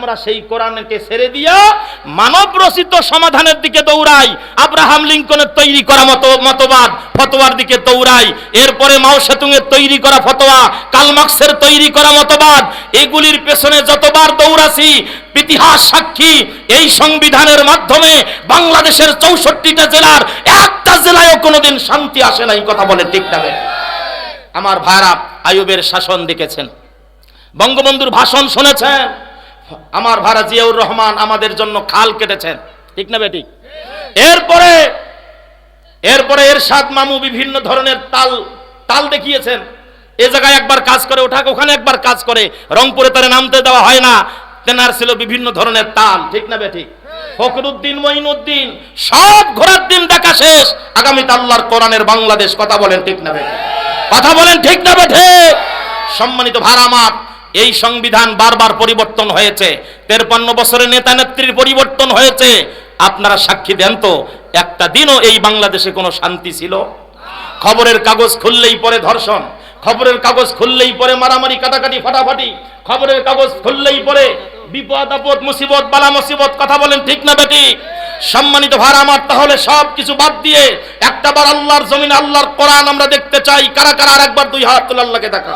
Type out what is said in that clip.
আমরা সেই কোরআনকে ছেড়ে দিয়া মানব রচিত সমাধানের দিকে দৌড়াই, আব্রাহাম লিঙ্কনের তৈরি করা মতবাদ ফতোয়ার দিকে দৌড়াই, এরপরে মাও সেতুংয়ের তৈরি করা ফতোয়া, কার্ল মার্কসের তৈরি করা মতবাদ, এগুলির পেছনে যতবার দৌড়াছি ইতিহাস সাক্ষী এই সংবিধানের মাধ্যমে বাংলাদেশের 64টা জেলার একটা জেলায়ও কোনোদিন শান্তি আসে নাই। কথা বলে ঠিক না? আমার ভাইরা, আইয়ুবের শাসন দেখেছেন, বঙ্গবন্ধুর ভাষণ শুনেছেন, আমার ভাইরা জিয়াউর রহমান আমাদের জন্য খাল কেটেছেন, ঠিক না বেটি? এরপরে এরশাদ মামু বিভিন্ন ধরনের তাল দেখিয়েছেন, এ জায়গায় একবার কাজ করে ওঠাকে ওখানে একবার কাজ করে, রংপুরে তারে নামতে দেওয়া হয় না, তেনার ছিল বিভিন্ন ধরনের তাল, ঠিক না বেটি? ফখরুদ্দিন মঈনুদ্দিন সব ঘোরার দিন দেখা শেষ, আগামীতে আল্লাহর কোরআনের বাংলাদেশ। কথা বলেন ঠিক না বেটি? কথা বলেন ঠিক না বেটি? সম্মানিত ভাইরা আমার, এই সংবিধান বারবার পরিবর্তন হয়েছে, 53 বছরের নেতা নেত্রীর পরিবর্তন হয়েছে, আপনারা সাক্ষী দেন তো একটা দিনও এই বাংলাদেশে কোনো শান্তি ছিল? খবরের কাগজ খুললেই পরে ধর্ষণ, খবরের কাগজ খুললেই পরে মারামারি কাটাকাটি ফাটাফাটি, খবরের কাগজ খুললেই পরে বিপদ আপদ মুসিবত বালা মুসিবত। কথা বলেন ঠিক না বেটি? সম্মানিত ভাইরা আমার, তাহলে সব কিছু বাদ দিয়ে একটাবার আল্লাহর জমিনে আল্লাহর কোরআন আমরা দেখতে চাই। কারা কারা আরেকবার দুই হাত তুলে আল্লাহকে দেখা।